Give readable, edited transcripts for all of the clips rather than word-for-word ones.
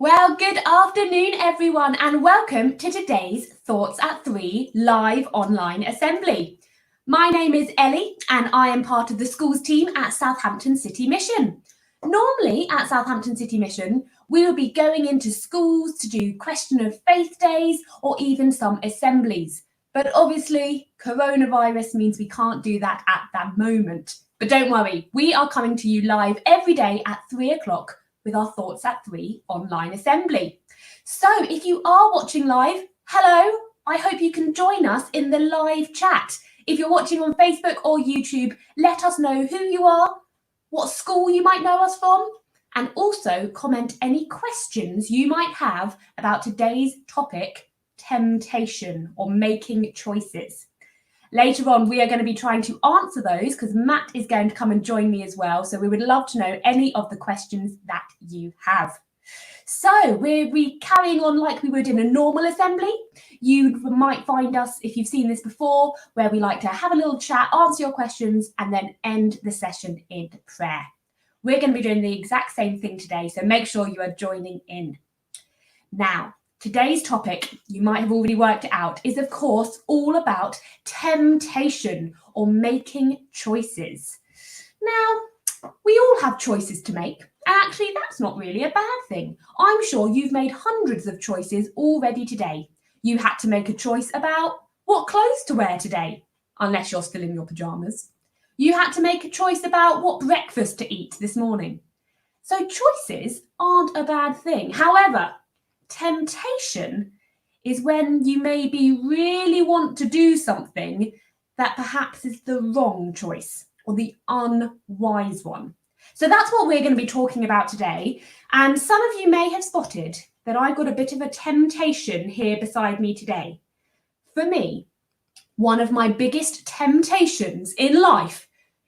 Well, good afternoon, everyone, and welcome to today's Thoughts at 3 live online assembly. My name is Ellie, and I am part of the schools team at Southampton City Mission. Normally, at Southampton City Mission, we will be going into schools to do question of faith days or even some assemblies. But obviously, coronavirus means we can't do that at that moment. But don't worry, we are coming to you live every day at 3 o'clock with our Thoughts at 3 online assembly. So if you are watching live, hello, I hope you can join us in the live chat. If you're watching on Facebook or YouTube, let us know who you are, what school you might know us from, and also comment any questions you might have about today's topic, temptation or making choices. Later on, we are going to be trying to answer those because Matt is going to come and join me as well. So we would love to know any of the questions that you have. So we're carrying on like we would in a normal assembly. You might find us, if you've seen this before, where we like to have a little chat, answer your questions, and then end the session in prayer. We're going to be doing the exact same thing today, so make sure you are joining in. Now, today's topic, you might have already worked it out, is of course all about temptation or making choices. Now, we all have choices to make, and actually that's not really a bad thing. I'm sure you've made hundreds of choices already today. You had to make a choice about what clothes to wear today, unless you're still in your pajamas. You had to make a choice about what breakfast to eat this morning. So choices aren't a bad thing. However, temptation is when you maybe really want to do something that perhaps is the wrong choice or the unwise one. So that's what we're going to be talking about today. And some of you may have spotted that I've got a bit of a temptation here beside me today. For me, one of my biggest temptations in life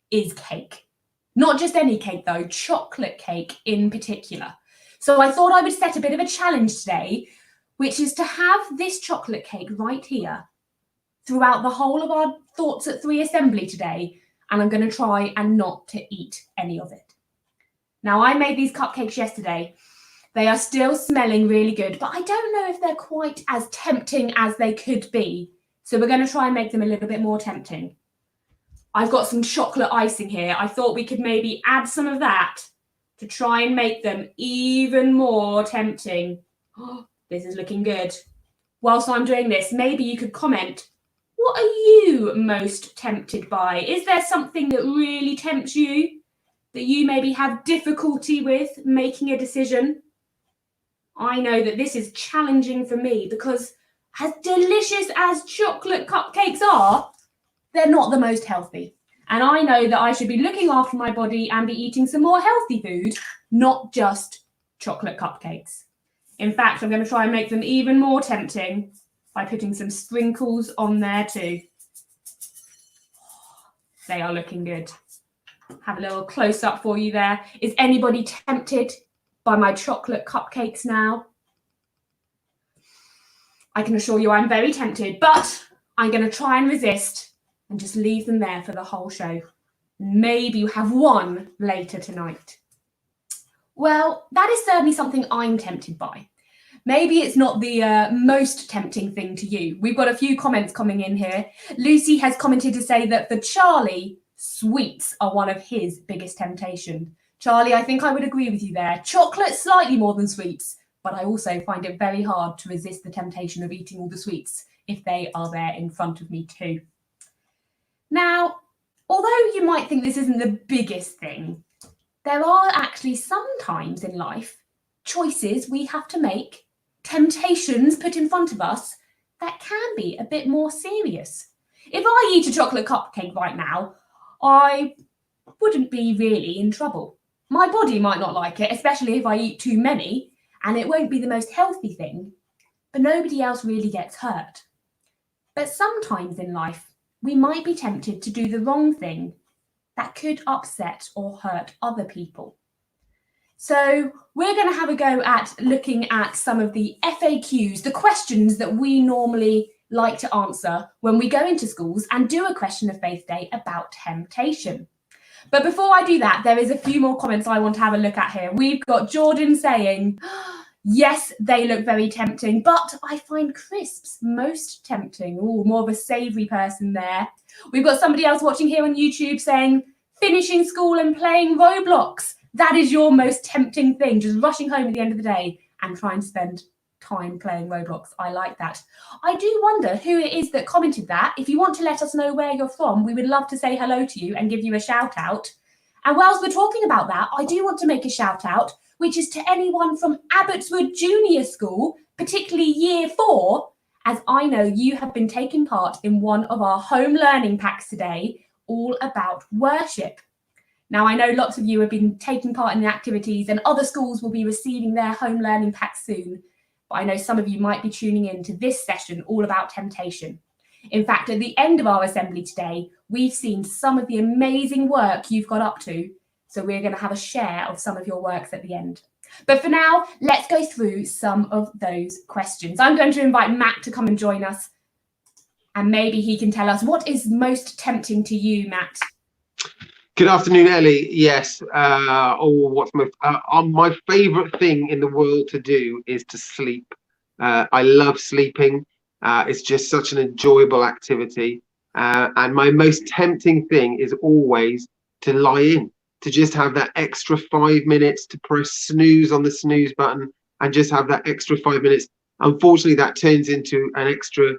is cake. Not just any cake though, chocolate cake in particular. So I thought I would set a bit of a challenge today, which is to have this chocolate cake right here throughout the whole of our Thoughts at 3 assembly today, and I'm going to try and not to eat any of it. Now, I made these cupcakes yesterday. They are still smelling really good, but I don't know if they're quite as tempting as they could be. So we're going to try and make them a little bit more tempting. I've got some chocolate icing here. I thought we could maybe add some of that to try and make them even more tempting. Oh, this is looking good. Whilst I'm doing this, maybe you could comment, what are you most tempted by? Is there something that really tempts you, that you maybe have difficulty with making a decision? I know that this is challenging for me because as delicious as chocolate cupcakes are, they're not the most healthy. And I know that I should be looking after my body and be eating some more healthy food, not just chocolate cupcakes. In fact, I'm going to try and make them even more tempting by putting some sprinkles on there too. They are looking good. Have a little close up for you there. Is anybody tempted by my chocolate cupcakes now? I can assure you I'm very tempted, but I'm going to try and resist and just leave them there for the whole show. Maybe you have one later tonight. Well, that is certainly something I'm tempted by. Maybe it's not the most tempting thing to you. We've got a few comments coming in here. Lucy has commented to say that for Charlie, sweets are one of his biggest temptations. Charlie, I think I would agree with you there. Chocolate slightly more than sweets, but I also find it very hard to resist the temptation of eating all the sweets if they are there in front of me too. Now, although you might think this isn't the biggest thing, there are actually some times in life choices we have to make, temptations put in front of us that can be a bit more serious. If I eat a chocolate cupcake right now, I wouldn't be really in trouble. My body might not like it, especially if I eat too many, and it won't be the most healthy thing, but nobody else really gets hurt. But sometimes in life, we might be tempted to do the wrong thing that could upset or hurt other people. So we're going to have a go at looking at some of the FAQs, the questions that we normally like to answer when we go into schools and do a question of faith day about temptation. But before I do that, there is a few more comments I want to have a look at here. We've got Jordan saying, Yes, they look very tempting, but I find crisps most tempting. Oh, more of a savoury person there. We've got somebody else watching here on YouTube saying, finishing school and playing Roblox. That is your most tempting thing, just rushing home at the end of the day and trying to spend time playing Roblox. I like that. I do wonder who it is that commented that. If you want to let us know where you're from, we would love to say hello to you and give you a shout out. And whilst we're talking about that, I do want to make a shout out, which is to anyone from Abbotswood Junior School, particularly Year 4, as I know you have been taking part in one of our home learning packs today, all about worship. Now, I know lots of you have been taking part in the activities and other schools will be receiving their home learning packs soon, but I know some of you might be tuning in to this session all about temptation. In fact, at the end of our assembly today, we've seen some of the amazing work you've got up to, so we're going to have a share of some of your works at the end. But for now, let's go through some of those questions. I'm going to invite Matt to come and join us, and maybe he can tell us what is most tempting to you, Matt. Good afternoon, Ellie. Yes. What's my favourite thing in the world to do is to sleep. I love sleeping. It's just such an enjoyable activity. And my most tempting thing is always to lie in, to just have that extra 5 minutes, to press snooze on the snooze button and just have that extra 5 minutes. Unfortunately, that turns into an extra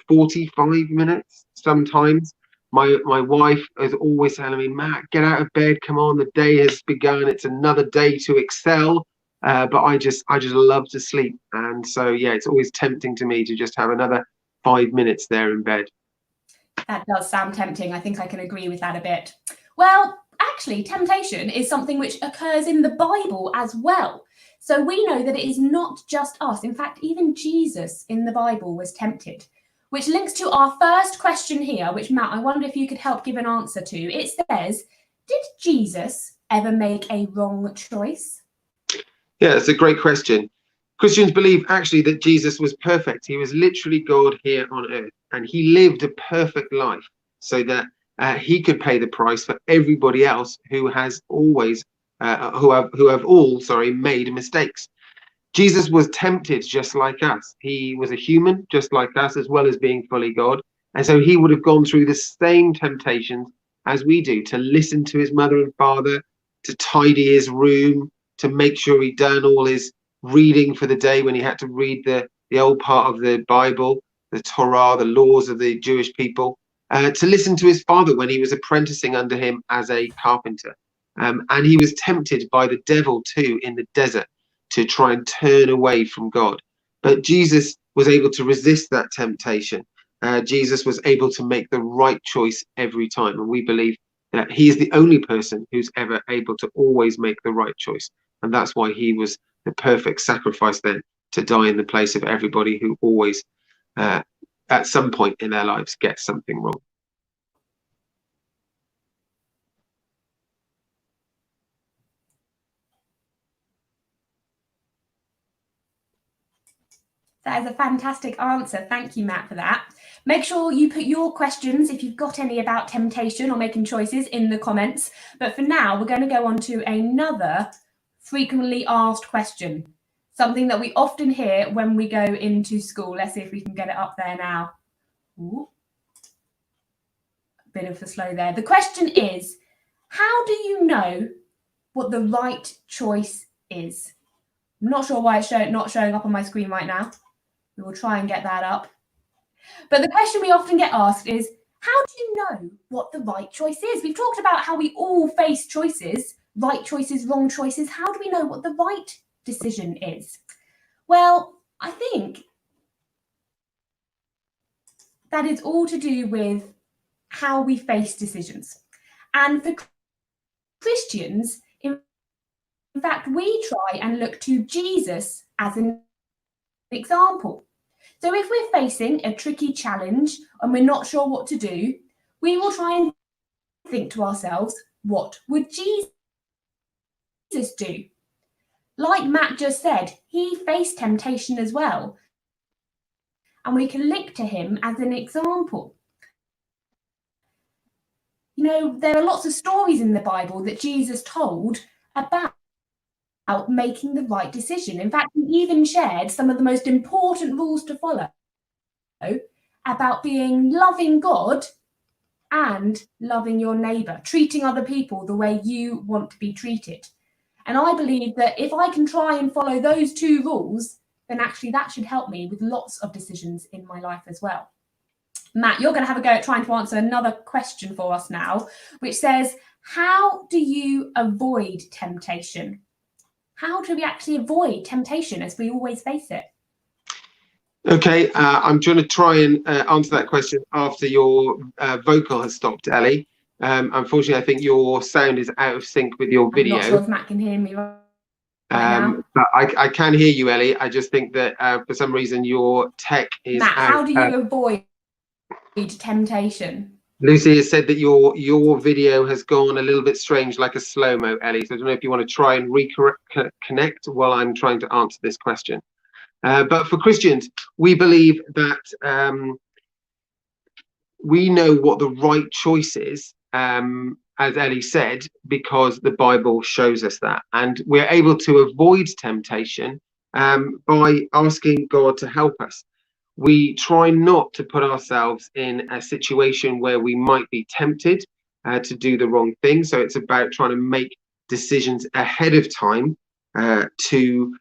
45 minutes sometimes. My wife is always telling me, Matt, get out of bed, come on, the day has begun, it's another day to excel. But I just love to sleep, and so yeah, it's always tempting to me to just have another 5 minutes there in bed. That does sound tempting. I think I can agree with that a bit. Well, actually, temptation is something which occurs in the Bible as well. So we know that it is not just us. In fact, even Jesus in the Bible was tempted, which links to our first question here, which, Matt, I wonder if you could help give an answer to. It says, did Jesus ever make a wrong choice? Yeah, it's a great question. Christians believe actually that Jesus was perfect. He was literally God here on earth, and he lived a perfect life so that he could pay the price for everybody else who has always who have all made mistakes. Jesus was tempted just like us. He was a human just like us, as well as being fully God. And so he would have gone through the same temptations as we do, to listen to his mother and father, to tidy his room, to make sure he'd done all his reading for the day when he had to read the old part of the Bible, the Torah, the laws of the Jewish people, to listen to his father when he was apprenticing under him as a carpenter. And he was tempted by the devil too in the desert to try and turn away from God. But Jesus was able to resist that temptation. Jesus was able to make the right choice every time. And we believe that he is the only person who's ever able to always make the right choice. And that's why he was the perfect sacrifice then, to die in the place of everybody who always, at some point in their lives, gets something wrong. That is a fantastic answer. Thank you, Matt, for that. Make sure you put your questions, if you've got any about temptation or making choices, in the comments. But for now, we're going to go on to another frequently asked question, something that we often hear when we go into school. Let's see if we can get it up there now. Ooh. A bit of a slow there. The question is, how do you know what the right choice is? I'm not sure why it's not showing up on my screen right now. We will try and get that up. But the question we often get asked is, how do you know what the right choice is? We've talked about how we all face choices, right choices, wrong choices. How do we know what the right decision is? Well, I think that is all to do with how we face decisions. And for Christians, in fact, we try and look to Jesus as an example. So if we're facing a tricky challenge and we're not sure what to do, we will try and think to ourselves, what would Jesus do? Like Matt just said, he faced temptation as well. And we can link to him as an example. You know, there are lots of stories in the Bible that Jesus told about making the right decision. In fact, he even shared some of the most important rules to follow about being loving God and loving your neighbour, treating other people the way you want to be treated. And I believe that if I can try and follow those two rules, then actually that should help me with lots of decisions in my life as well. Matt, you're going to have a go at trying to answer another question for us now, which says, how do you avoid temptation? How do we actually avoid temptation as we always face it? Okay, I'm going to try and answer that question after your vocal has stopped, Ellie. Unfortunately, I think your sound is out of sync with your video. I'm not sure if Matt can hear me right now. But I can hear you, Ellie. I just think that for some reason your tech is Matt, out. how do you avoid temptation? Lucy has said that your video has gone a little bit strange, like a slow-mo, Ellie. So I don't know if you want to try and reconnect while I'm trying to answer this question. But for Christians, we believe that we know what the right choice is, as Ellie said, because the Bible shows us that. And we're able to avoid temptation by asking God to help us. We try not to put ourselves in a situation where we might be tempted to do the wrong thing. So it's about trying to make decisions ahead of time to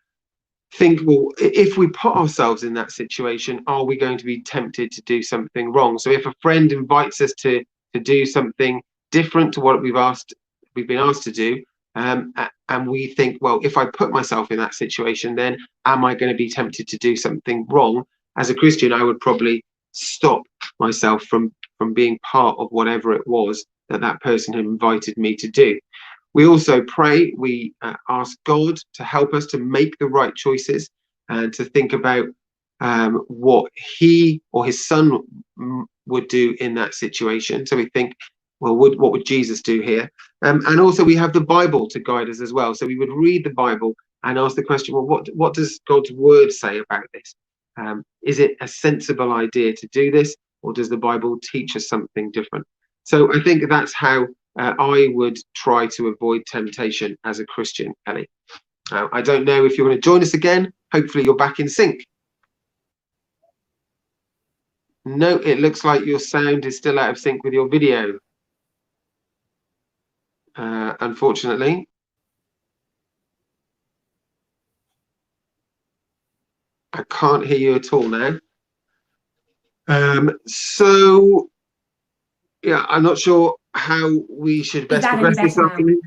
think, well, if we put ourselves in that situation, are we going to be tempted to do something wrong? So if a friend invites us to do something different to what we've been asked to do, and we think, well, if I put myself in that situation, then am I going to be tempted to do something wrong? As a Christian, I would probably stop myself from being part of whatever it was that person had invited me to do. We also pray, we ask God to help us to make the right choices and to think about what he or his son would do in that situation. So we think, well, what would Jesus do here? And also we have the Bible to guide us as well. So we would read the Bible and ask the question, well, what does God's word say about this? Is it a sensible idea to do this, or does the Bible teach us something different? So I think that's how I would try to avoid temptation as a Christian, Ellie. I don't know if you're going to join us again. Hopefully you're back in sync. No, it looks like your sound is still out of sync with your video. Unfortunately. I can't hear you at all now. So, yeah, I'm not sure how we should best progress this afternoon.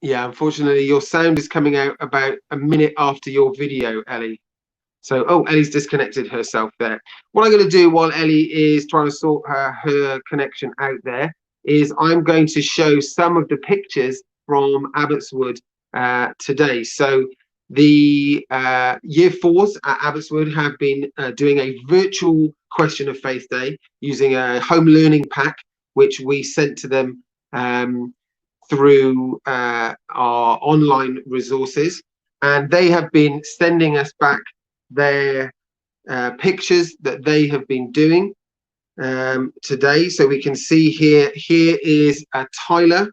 Yeah, unfortunately, your sound is coming out about a minute after your video, Ellie. So, oh, Ellie's disconnected herself there. What I'm going to do while Ellie is trying to sort her connection out there is I'm going to show some of the pictures from Abbotswood today. So the year fours at Abbotswood have been doing a virtual question of faith day using a home learning pack, which we sent to them through our online resources. And they have been sending us back their pictures that they have been doing today. So we can see here is Tyler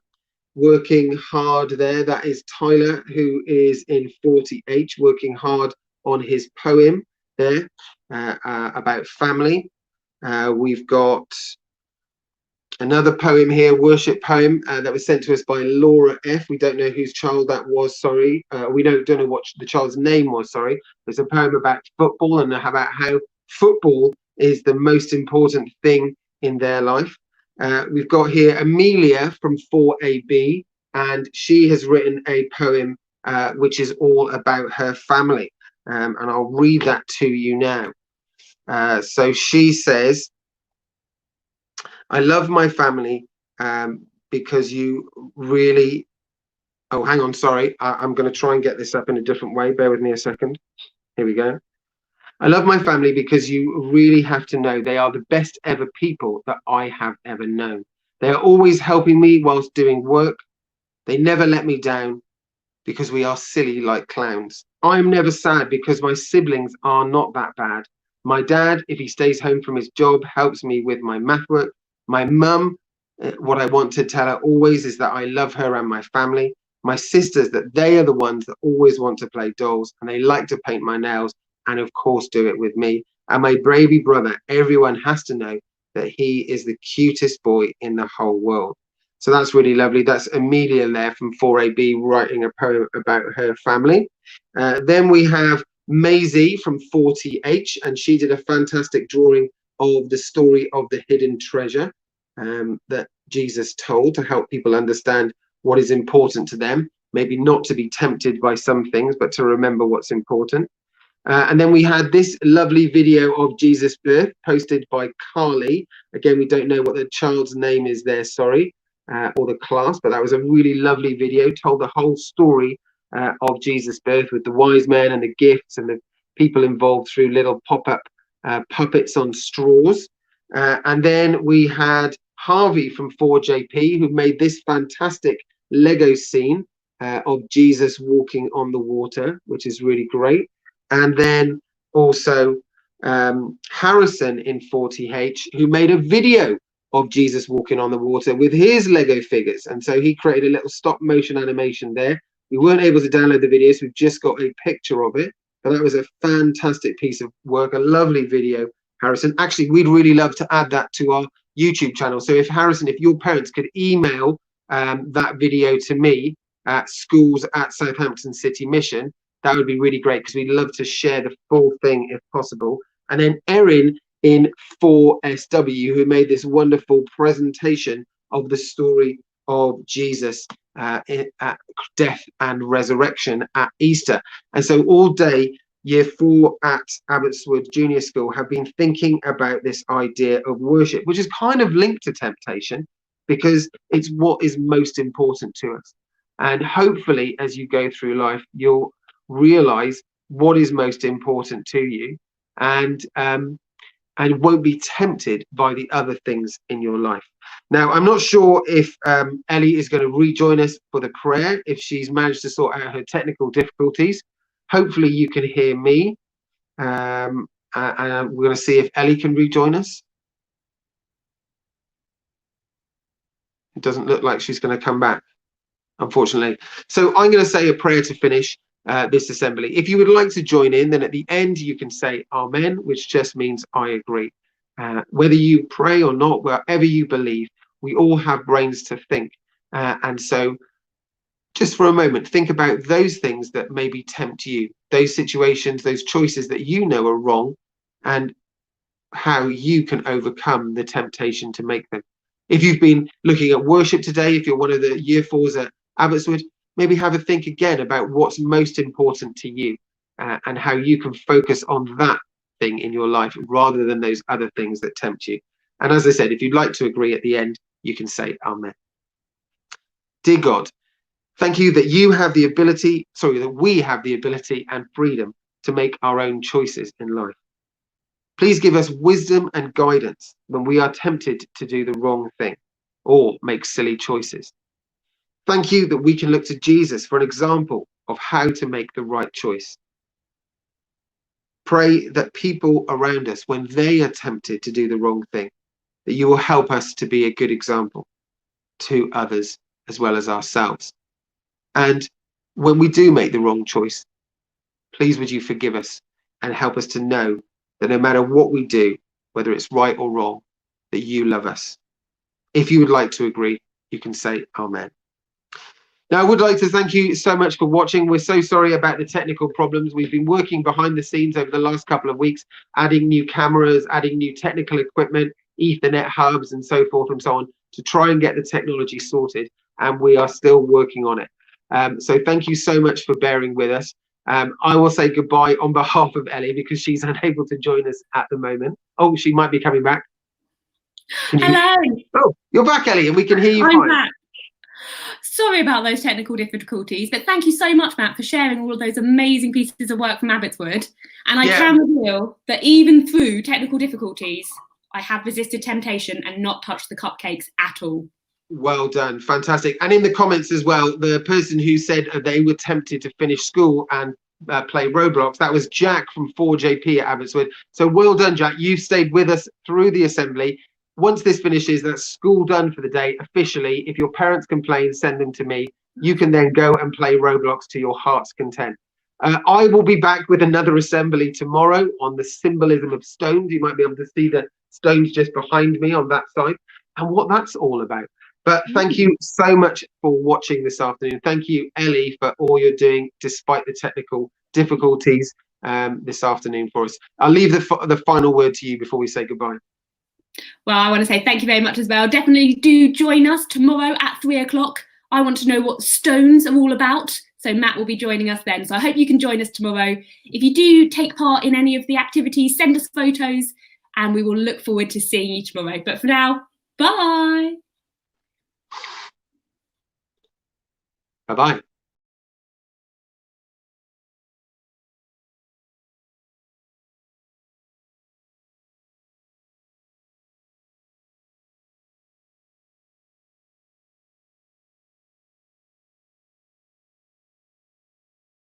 working hard there. That is Tyler, who is in 40H, working hard on his poem there about family. We've got another poem here, worship poem, that was sent to us by Laura F. We don't know whose child that was, sorry. We don't know what the child's name was, sorry. It's a poem about football and about how football is the most important thing in their life. We've got here Amelia from 4AB, and she has written a poem which is all about her family. And I'll read that to you now. So she says, I love my family because you really... Oh, hang on, sorry. I'm going to try and get this up in a different way. Bear with me a second. Here we go. I love my family because you really have to know they are the best ever people that I have ever known. They are always helping me whilst doing work. They never let me down because we are silly like clowns. I'm never sad because my siblings are not that bad. My dad, if he stays home from his job, helps me with my math work. My mum, what I want to tell her always is that I love her and my family. My sisters, that they are the ones that always want to play dolls and they like to paint my nails and of course do it with me. And my baby brother, everyone has to know that he is the cutest boy in the whole world. So that's really lovely. That's Amelia there from 4AB writing a poem about her family. Then we have Maisie from 40H, and she did a fantastic drawing of the story of the hidden treasure that Jesus told to help people understand what is important to them, maybe not to be tempted by some things, but to remember what's important. And then we had this lovely video of Jesus' birth posted by Carly. Again, we don't know what the child's name is there, sorry, or the class, but that was a really lovely video, told the whole story of Jesus' birth with the wise men and the gifts and the people involved through little pop-up puppets on straws. And then we had Harvey from 4JP, who made this fantastic Lego scene of Jesus walking on the water, which is really great. And then also Harrison in 40H, who made a video of Jesus walking on the water with his Lego figures. And so he created a little stop motion animation there. We weren't able to download the video, so we've just got a picture of it. But that was a fantastic piece of work, a lovely video, Harrison. Actually, we'd really love to add that to our YouTube channel. So if Harrison, if your parents could email that video to me at schools@Southampton City Mission, that would be really great, because we'd love to share the full thing if possible. And then Erin in 4SW, who made this wonderful presentation of the story of Jesus at death and resurrection at Easter. And so all day, Year 4 at Abbotswood Junior School have been thinking about this idea of worship, which is kind of linked to temptation, because it's what is most important to us. And hopefully, as you go through life, you'll realize what is most important to you, and won't be tempted by the other things in your life. Now, I'm not sure if Ellie is going to rejoin us for the prayer, if she's managed to sort out her technical difficulties. Hopefully you can hear me, and we're going to see if Ellie can rejoin us. It doesn't look like she's going to come back, unfortunately. So I'm going to say a prayer to finish this assembly. If you would like to join in, then at the end you can say Amen, which just means I agree. Whether you pray or not, wherever you believe, we all have brains to think. And so just for a moment, think about those things that maybe tempt you, those situations, those choices that you know are wrong, and how you can overcome the temptation to make them. If you've been looking at worship today, if you're one of the Year 4s at Abbotswood, maybe have a think again about what's most important to you, and how you can focus on that thing in your life rather than those other things that tempt you. And as I said, if you'd like to agree at the end, you can say Amen. Dear God, thank you that you have the ability, that we have the ability and freedom to make our own choices in life. Please give us wisdom and guidance when we are tempted to do the wrong thing or make silly choices. Thank you that we can look to Jesus for an example of how to make the right choice. Pray that people around us, when they are tempted to do the wrong thing, that you will help us to be a good example to others as well as ourselves. And when we do make the wrong choice, please would you forgive us and help us to know that no matter what we do, whether it's right or wrong, that you love us. If you would like to agree, you can say Amen. Now, I would like to thank you so much for watching. We're so sorry about the technical problems. We've been working behind the scenes over the last couple of weeks, adding new cameras, adding new technical equipment, Ethernet hubs and so forth and so on, to try and get the technology sorted. And we are still working on it. So thank you so much for bearing with us. I will say goodbye on behalf of Ellie because she's unable to join us at the moment. Oh, she might be coming back. Hello. Oh, you're back, Ellie, and we can hear you I'm fine. back. Sorry about those technical difficulties, but thank you so much, Matt, for sharing all of those amazing pieces of work from Abbotswood. And I can reveal that even through technical difficulties, I have resisted temptation and not touched the cupcakes at all. Well done, fantastic. And in the comments as well, the person who said they were tempted to finish school and play Roblox, that was Jack from 4JP at Abbotswood. So well done, Jack. You've stayed with us through the assembly. Once this finishes, that's school done for the day officially. If your parents complain, send them to me you can then go and play Roblox to your heart's content. I will be back with another assembly tomorrow on the symbolism of stones. You might be able to see the stones just behind me on that side and what that's all about. But thank you so much for watching this afternoon. Thank you, Ellie, for all you're doing despite the technical difficulties this afternoon for us. I'll leave the final word to you before we say goodbye. Well, I want to say thank you very much as well. Definitely do join us tomorrow at 3 o'clock. I want to know what stones are all about. So Matt will be joining us then. So I hope you can join us tomorrow. If you do take part in any of the activities, send us photos and we will look forward to seeing you tomorrow. But for now, bye. Bye-bye.